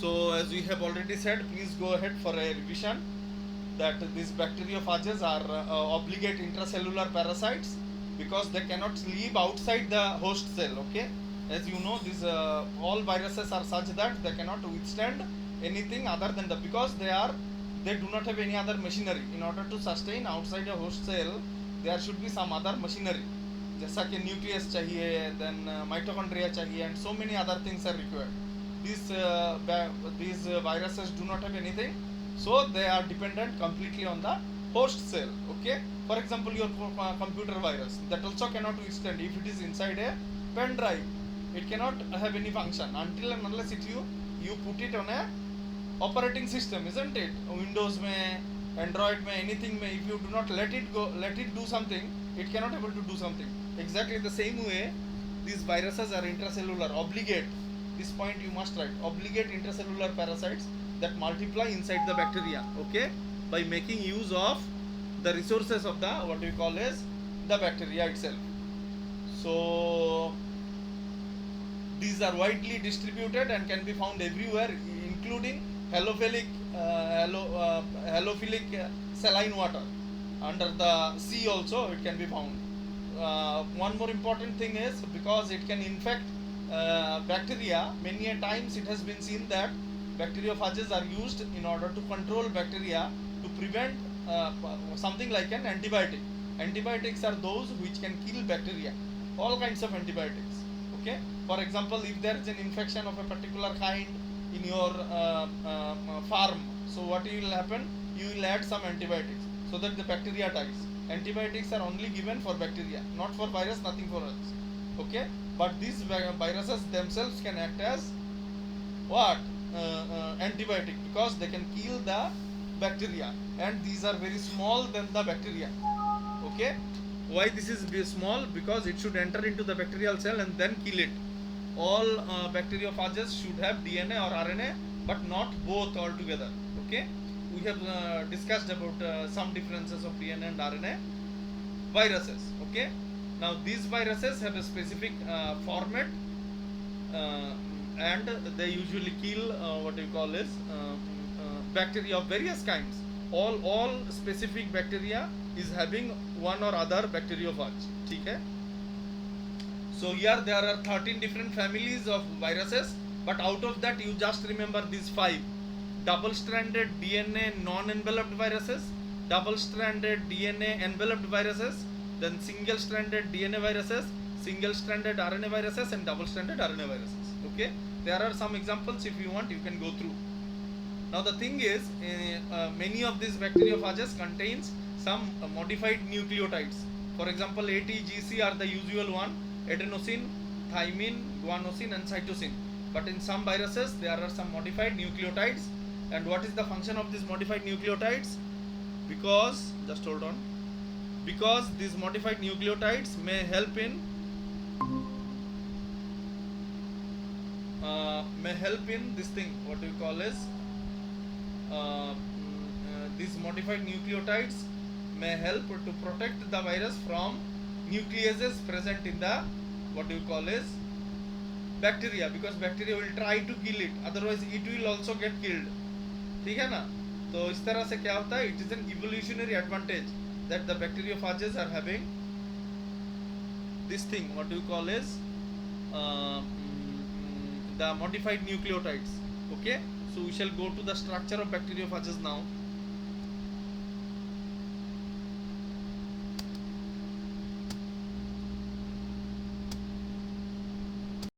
So as we have already said, please go ahead for a revision that these bacteriophages are obligate intracellular parasites because they cannot live outside the host cell. Okay, as you know, these all viruses are such that they cannot withstand anything other than the, because they do not have any other machinery. In order to sustain outside a host cell, there should be some other machinery, जैसा कि nucleus चाहिए, then mitochondria चाहिए, and so many other things are required. These viruses do not have anything, so they are dependent completely on the host cell. Okay, for example, your computer virus, that also cannot withstand. If it is inside a pen drive, it cannot have any function until and unless you put it on a operating system, isn't it? Windows में, Android में, anything में, if you do not let it do something, it cannot able to do something. Exactly the same way, these viruses are intracellular, obligate. This point you must write. Obligate intracellular parasites that multiply inside the bacteria. Okay, by making use of the resources of the, what we call as, the bacteria itself. So these are widely distributed and can be found everywhere, including halophilic saline water. Under the sea also it can be found. One more important thing is, because it can infect bacteria, many a times it has been seen that bacteriophages are used in order to control bacteria, to prevent something like an antibiotic. Antibiotics are those which can kill bacteria, all kinds of antibiotics. Okay, for example, if there is an infection of a particular kind in your farm, so what will happen, you will add some antibiotics so that the bacteria dies. Antibiotics are only given for bacteria, not for virus, nothing for us. Okay, but these viruses themselves can act as what, antibiotic, because they can kill the bacteria, and these are very small than the bacteria. Okay, why this is small? Because it should enter into the bacterial cell and then kill it. All bacteriophages should have DNA or RNA, but not both altogether. Okay, we have discussed about some differences of DNA and RNA viruses. Okay, now these viruses have a specific format, and they usually kill what we call is bacteria of various kinds. All specific bacteria is having one or other bacteriophage. ठीक है? So here there are 13 different families of viruses, but out of that you just remember these 5: double-stranded DNA non-enveloped viruses, double-stranded DNA enveloped viruses, then single-stranded DNA viruses, single-stranded RNA viruses, and double-stranded RNA viruses. Okay, there are some examples. If you want, you can go through. Now the thing is, many of these bacteriophages contains some modified nucleotides. For example, ATGC are the usual one: adenosine, thymine, guanosine, and cytosine. But in some viruses there are some modified nucleotides. And what is the function of these modified nucleotides? Because, just hold on, because these modified nucleotides may help in this thing, what we call is these modified nucleotides may help to protect the virus from nucleases present in the, what we call is, bacteria, because bacteria will try to kill it, otherwise it will also get killed. ठीक है ना? तो इस तरह से क्या होता है, it is an evolutionary advantage that the bacteriophages are having this thing, what we call is the modified nucleotides. Okay, so we shall go to the structure of bacteriophages now.